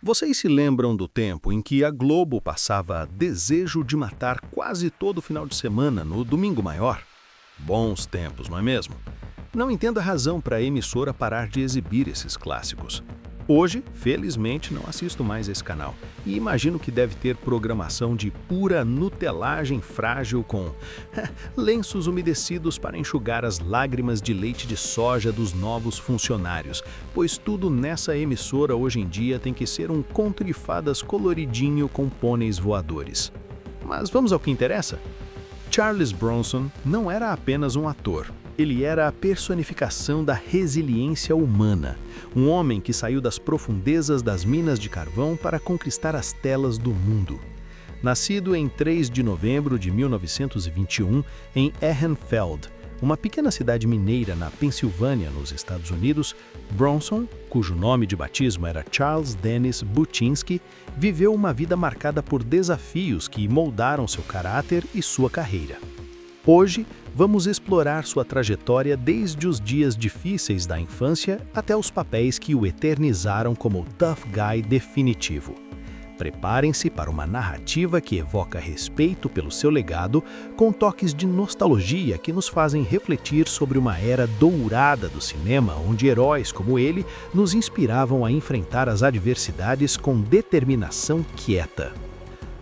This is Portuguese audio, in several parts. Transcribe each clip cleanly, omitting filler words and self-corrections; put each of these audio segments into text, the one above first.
Vocês se lembram do tempo em que a Globo passava Desejo de Matar quase todo final de semana no Domingo Maior? Bons tempos, não é mesmo? Não entendo a razão para a emissora parar de exibir esses clássicos. Hoje, felizmente, não assisto mais esse canal e imagino que deve ter programação de pura nutelagem frágil com lenços umedecidos para enxugar as lágrimas de leite de soja dos novos funcionários, pois tudo nessa emissora hoje em dia tem que ser um contrifadas coloridinho com pôneis voadores. Mas vamos ao que interessa? Charles Bronson não era apenas um ator. Ele era a personificação da resiliência humana, um homem que saiu das profundezas das minas de carvão para conquistar as telas do mundo. Nascido em 3 de novembro de 1921 em Ehrenfeld, uma pequena cidade mineira na Pensilvânia, nos Estados Unidos, Bronson, cujo nome de batismo era Charles Dennis Buczynski, viveu uma vida marcada por desafios que moldaram seu caráter e sua carreira. Hoje, vamos explorar sua trajetória desde os dias difíceis da infância até os papéis que o eternizaram como o tough guy definitivo. Preparem-se para uma narrativa que evoca respeito pelo seu legado, com toques de nostalgia que nos fazem refletir sobre uma era dourada do cinema, onde heróis como ele nos inspiravam a enfrentar as adversidades com determinação quieta.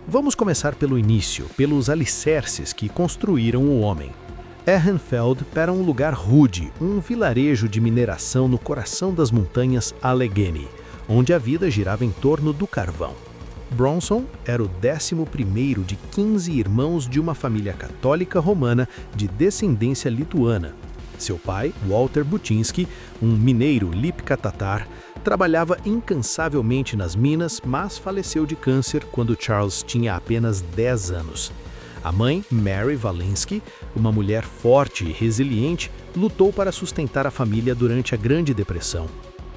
Vamos começar pelo início, pelos alicerces que construíram o homem. Ehrenfeld era um lugar rude, um vilarejo de mineração no coração das montanhas Allegheny, onde a vida girava em torno do carvão. Bronson era o 11º de 15 irmãos de uma família católica romana de descendência lituana. Seu pai, Walter Buczynski, um mineiro lipka-tatar, trabalhava incansavelmente nas minas, mas faleceu de câncer quando Charles tinha apenas 10 anos. A mãe, Mary Walensky, uma mulher forte e resiliente, lutou para sustentar a família durante a Grande Depressão.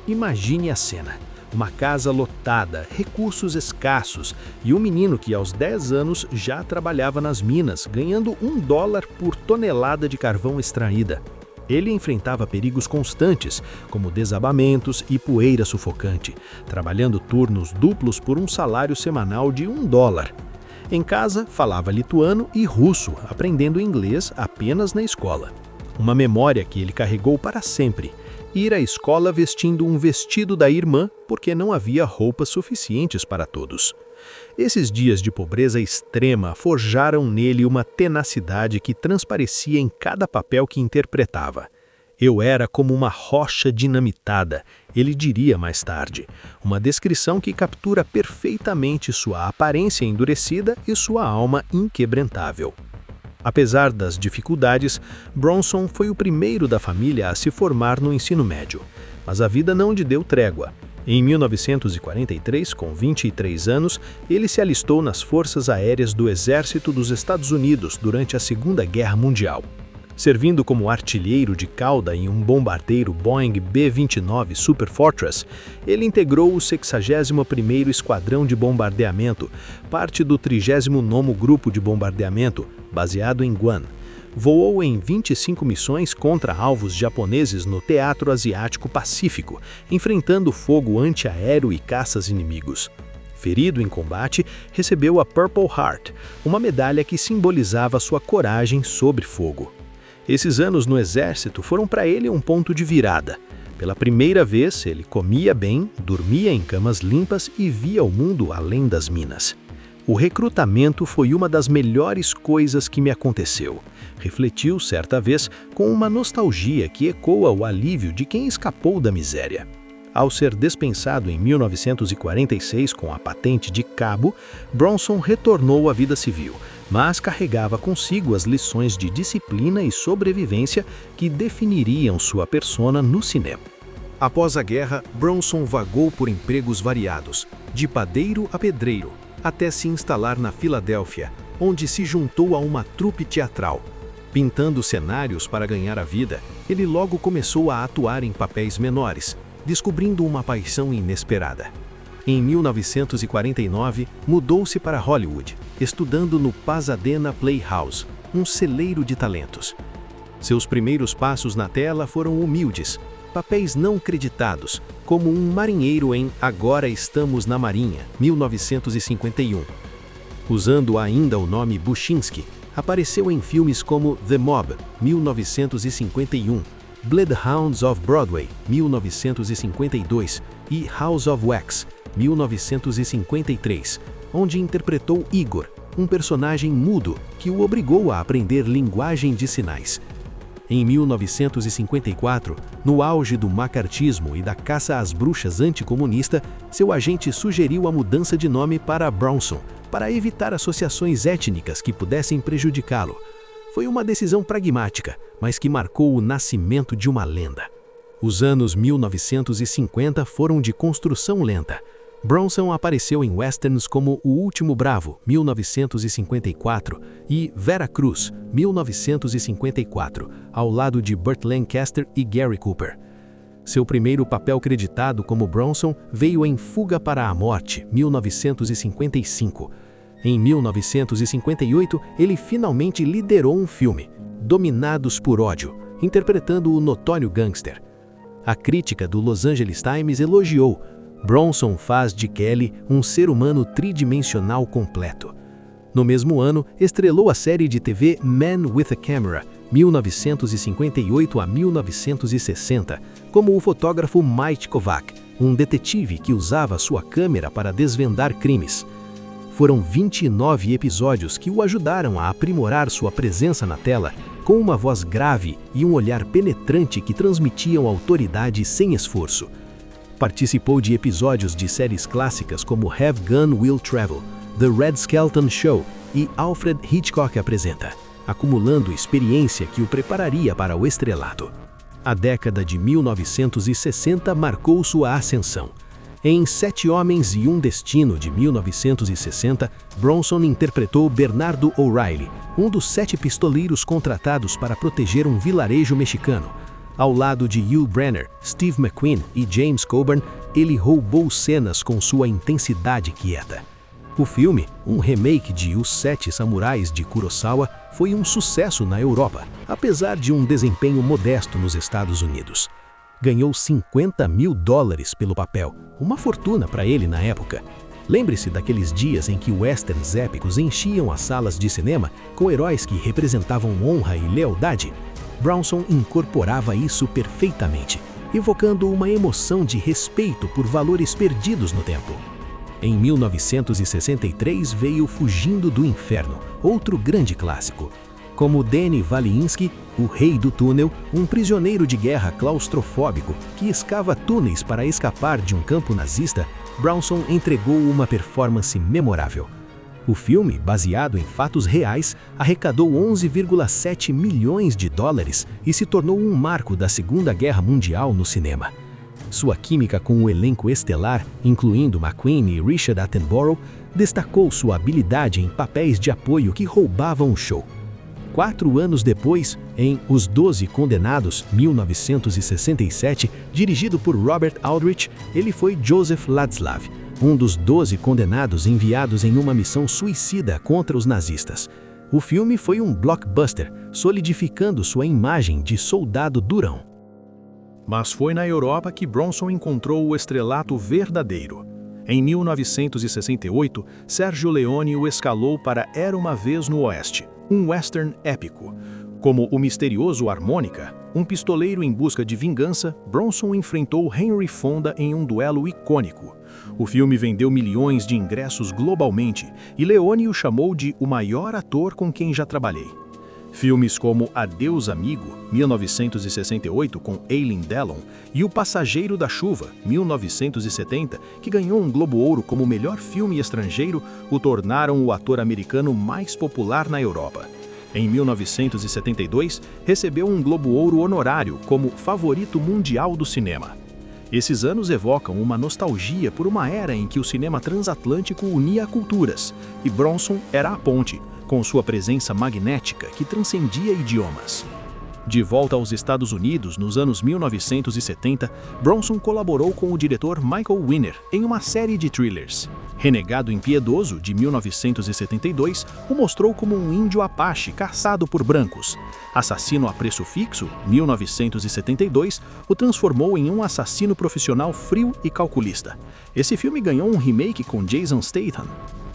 Imagine a cena. Uma casa lotada, recursos escassos e um menino que aos 10 anos já trabalhava nas minas, ganhando $1 por tonelada de carvão extraída. Ele enfrentava perigos constantes, como desabamentos e poeira sufocante, trabalhando turnos duplos por um salário semanal de $1. Em casa, falava lituano e russo, aprendendo inglês apenas na escola. Uma memória que ele carregou para sempre: ir à escola vestindo um vestido da irmã porque não havia roupas suficientes para todos. Esses dias de pobreza extrema forjaram nele uma tenacidade que transparecia em cada papel que interpretava. Eu era como uma rocha dinamitada, ele diria mais tarde, uma descrição que captura perfeitamente sua aparência endurecida e sua alma inquebrantável. Apesar das dificuldades, Bronson foi o primeiro da família a se formar no ensino médio, mas a vida não lhe deu trégua. Em 1943, com 23 anos, ele se alistou nas Forças Aéreas do Exército dos Estados Unidos durante a Segunda Guerra Mundial. Servindo como artilheiro de cauda em um bombardeiro Boeing B-29 Superfortress, ele integrou o 61º Esquadrão de Bombardeamento, parte do 39º Grupo de Bombardeamento, baseado em Guam. Voou em 25 missões contra alvos japoneses no Teatro Asiático Pacífico, enfrentando fogo antiaéreo e caças inimigos. Ferido em combate, recebeu a Purple Heart, uma medalha que simbolizava sua coragem sob fogo. Esses anos no exército foram para ele um ponto de virada. Pela primeira vez, ele comia bem, dormia em camas limpas e via o mundo além das minas. O recrutamento foi uma das melhores coisas que me aconteceu, refletiu certa vez com uma nostalgia que ecoa o alívio de quem escapou da miséria. Ao ser dispensado em 1946 com a patente de cabo, Bronson retornou à vida civil, mas carregava consigo as lições de disciplina e sobrevivência que definiriam sua persona no cinema. Após a guerra, Bronson vagou por empregos variados, de padeiro a pedreiro, até se instalar na Filadélfia, onde se juntou a uma trupe teatral. Pintando cenários para ganhar a vida, ele logo começou a atuar em papéis menores, descobrindo uma paixão inesperada. Em 1949, mudou-se para Hollywood, estudando no Pasadena Playhouse, um celeiro de talentos. Seus primeiros passos na tela foram humildes, papéis não creditados, como um marinheiro em Agora Estamos na Marinha, 1951. Usando ainda o nome Buchinsky, apareceu em filmes como The Mob, 1951, Bloodhounds of Broadway, 1952 e House of Wax, 1953, onde interpretou Igor, um personagem mudo que o obrigou a aprender linguagem de sinais. Em 1954, no auge do macartismo e da caça às bruxas anticomunista, seu agente sugeriu a mudança de nome para Bronson, para evitar associações étnicas que pudessem prejudicá-lo. Foi uma decisão pragmática, mas que marcou o nascimento de uma lenda. Os anos 1950 foram de construção lenta. Bronson apareceu em westerns como O Último Bravo, 1954, e Vera Cruz, 1954, ao lado de Burt Lancaster e Gary Cooper. Seu primeiro papel creditado como Bronson veio em Fuga para a Morte, 1955. Em 1958, ele finalmente liderou um filme, Dominados por Ódio, interpretando o notório gangster. A crítica do Los Angeles Times elogiou: Bronson faz de Kelly um ser humano tridimensional completo. No mesmo ano, estrelou a série de TV Man with a Camera, 1958 a 1960, como o fotógrafo Mike Kovac, um detetive que usava sua câmera para desvendar crimes. Foram 29 episódios que o ajudaram a aprimorar sua presença na tela, com uma voz grave e um olhar penetrante que transmitiam autoridade sem esforço. Participou de episódios de séries clássicas como Have Gun Will Travel, The Red Skelton Show e Alfred Hitchcock Apresenta, acumulando experiência que o prepararia para o estrelato. A década de 1960 marcou sua ascensão. Em 7 Homens e um Destino, de 1960, Bronson interpretou Bernardo O'Reilly, um dos 7 pistoleiros contratados para proteger um vilarejo mexicano. Ao lado de Yul Brynner, Steve McQueen e James Coburn, ele roubou cenas com sua intensidade quieta. O filme, um remake de Os 7 Samurais de Kurosawa, foi um sucesso na Europa, apesar de um desempenho modesto nos Estados Unidos. Ganhou $50 mil pelo papel, uma fortuna para ele na época. Lembre-se daqueles dias em que westerns épicos enchiam as salas de cinema com heróis que representavam honra e lealdade? Bronson incorporava isso perfeitamente, evocando uma emoção de respeito por valores perdidos no tempo. Em 1963 veio Fugindo do Inferno, outro grande clássico. Como Danny Valinsky, o Rei do Túnel, um prisioneiro de guerra claustrofóbico que escava túneis para escapar de um campo nazista, Bronson entregou uma performance memorável. O filme, baseado em fatos reais, arrecadou $11,7 milhões e se tornou um marco da Segunda Guerra Mundial no cinema. Sua química com o elenco estelar, incluindo McQueen e Richard Attenborough, destacou sua habilidade em papéis de apoio que roubavam o show. 4 anos depois, em Os 12 Condenados, 1967, dirigido por Robert Aldrich, ele foi Joseph Ladslav, um dos 12 condenados enviados em uma missão suicida contra os nazistas. O filme foi um blockbuster, solidificando sua imagem de soldado durão. Mas foi na Europa que Bronson encontrou o estrelato verdadeiro. Em 1968, Sergio Leone o escalou para Era uma Vez no Oeste, um western épico. Como o misterioso Harmônica, um pistoleiro em busca de vingança, Bronson enfrentou Henry Fonda em um duelo icônico. O filme vendeu milhões de ingressos globalmente e Leone o chamou de o maior ator com quem já trabalhei. Filmes como Adeus Amigo, 1968, com Eileen Dallon, e O Passageiro da Chuva, 1970, que ganhou um Globo Ouro como melhor filme estrangeiro, o tornaram o ator americano mais popular na Europa. Em 1972, recebeu um Globo Ouro honorário como favorito mundial do cinema. Esses anos evocam uma nostalgia por uma era em que o cinema transatlântico unia culturas, e Bronson era a ponte, com sua presença magnética que transcendia idiomas. De volta aos Estados Unidos nos anos 1970, Bronson colaborou com o diretor Michael Winner em uma série de thrillers. Renegado Impiedoso, de 1972, o mostrou como um índio apache caçado por brancos. Assassino a Preço Fixo, 1972, o transformou em um assassino profissional frio e calculista. Esse filme ganhou um remake com Jason Statham.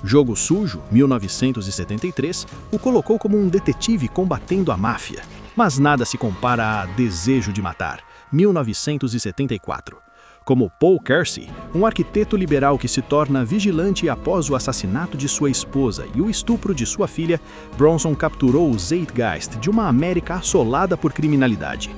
Jogo Sujo, 1973, o colocou como um detetive combatendo a máfia. Mas nada se compara a Desejo de Matar, 1974. Como Paul Kersey, um arquiteto liberal que se torna vigilante após o assassinato de sua esposa e o estupro de sua filha, Bronson capturou o Zeitgeist de uma América assolada por criminalidade.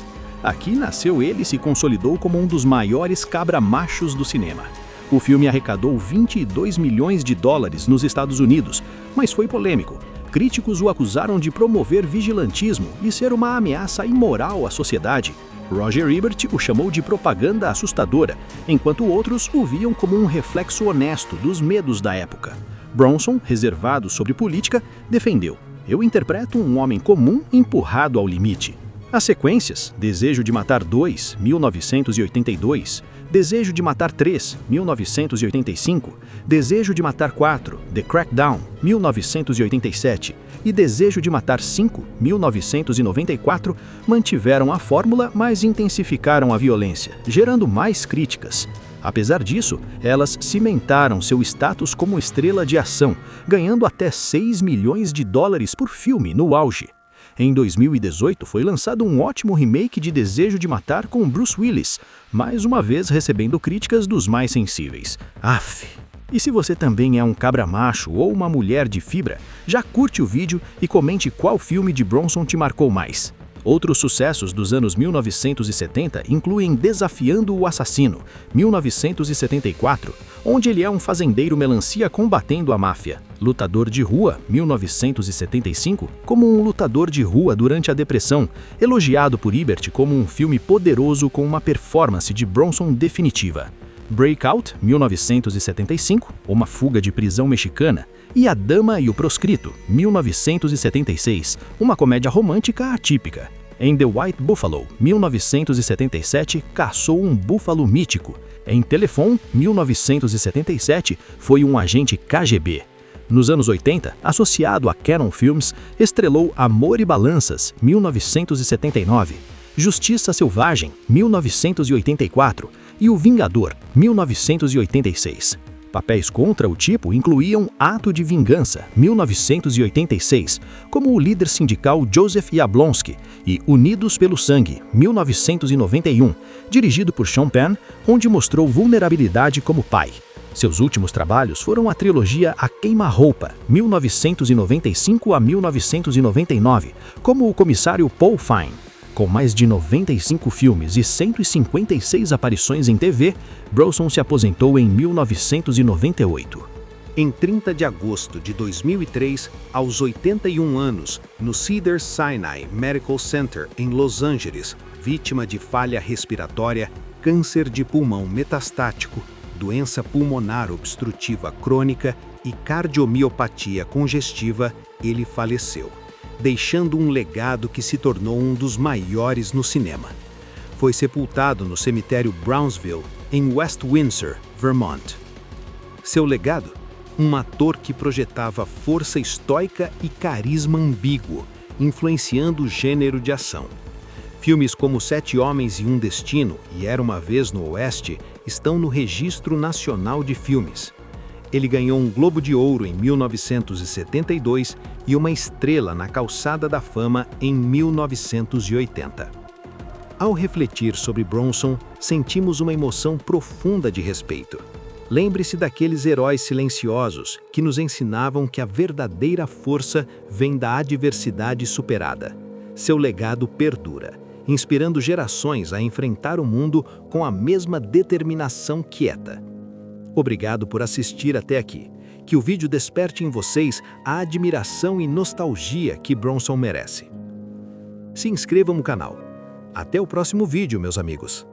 Aqui nasceu ele e se consolidou como um dos maiores cabra-machos do cinema. O filme arrecadou 22 milhões de dólares nos Estados Unidos, mas foi polêmico. Críticos o acusaram de promover vigilantismo e ser uma ameaça imoral à sociedade. Roger Ebert o chamou de propaganda assustadora, enquanto outros o viam como um reflexo honesto dos medos da época. Bronson, reservado sobre política, defendeu: "Eu interpreto um homem comum empurrado ao limite." As sequências, Desejo de Matar 2, 1982, Desejo de Matar 3, 1985, Desejo de Matar 4, The Crackdown, 1987 e Desejo de Matar 5, 1994, mantiveram a fórmula, mas intensificaram a violência, gerando mais críticas. Apesar disso, elas cimentaram seu status como estrela de ação, ganhando até 6 milhões de dólares por filme no auge. Em 2018, foi lançado um ótimo remake de Desejo de Matar com Bruce Willis, mais uma vez recebendo críticas dos mais sensíveis. Aff! E se você também é um cabra-macho ou uma mulher de fibra, já curte o vídeo e comente qual filme de Bronson te marcou mais. Outros sucessos dos anos 1970 incluem Desafiando o Assassino, 1974, onde ele é um fazendeiro melancia combatendo a máfia. Lutador de Rua, 1975, como um lutador de rua durante a Depressão, elogiado por Ebert como um filme poderoso com uma performance de Bronson definitiva. Breakout, 1975, uma fuga de prisão mexicana, e A Dama e o Proscrito, 1976, uma comédia romântica atípica. Em The White Buffalo, 1977, caçou um búfalo mítico. Em Telefone, 1977, foi um agente KGB. Nos anos 80, associado a Cannon Films, estrelou Amor e Balanças, 1979, Justiça Selvagem, 1984 e O Vingador, 1986. Papéis contra o tipo incluíam Ato de Vingança, 1986, como o líder sindical Joseph Yablonsky, e Unidos pelo Sangue, 1991, dirigido por Sean Penn, onde mostrou vulnerabilidade como pai. Seus últimos trabalhos foram a trilogia A Queima-Roupa, 1995 a 1999, como o comissário Paul Fine. Com mais de 95 filmes e 156 aparições em TV, Bronson se aposentou em 1998. Em 30 de agosto de 2003, aos 81 anos, no Cedars-Sinai Medical Center, em Los Angeles, vítima de falha respiratória, câncer de pulmão metastático, doença pulmonar obstrutiva crônica e cardiomiopatia congestiva, ele faleceu, deixando um legado que se tornou um dos maiores no cinema. Foi sepultado no cemitério Brownsville, em West Windsor, Vermont. Seu legado? Um ator que projetava força estoica e carisma ambíguo, influenciando o gênero de ação. Filmes como 7 Homens e um Destino e Era uma Vez no Oeste estão no Registro Nacional de Filmes. Ele ganhou um Globo de Ouro em 1972 e uma estrela na Calçada da Fama em 1980. Ao refletir sobre Bronson, sentimos uma emoção profunda de respeito. Lembre-se daqueles heróis silenciosos que nos ensinavam que a verdadeira força vem da adversidade superada. Seu legado perdura, inspirando gerações a enfrentar o mundo com a mesma determinação quieta. Obrigado por assistir até aqui. Que o vídeo desperte em vocês a admiração e nostalgia que Bronson merece. Se inscrevam no canal. Até o próximo vídeo, meus amigos.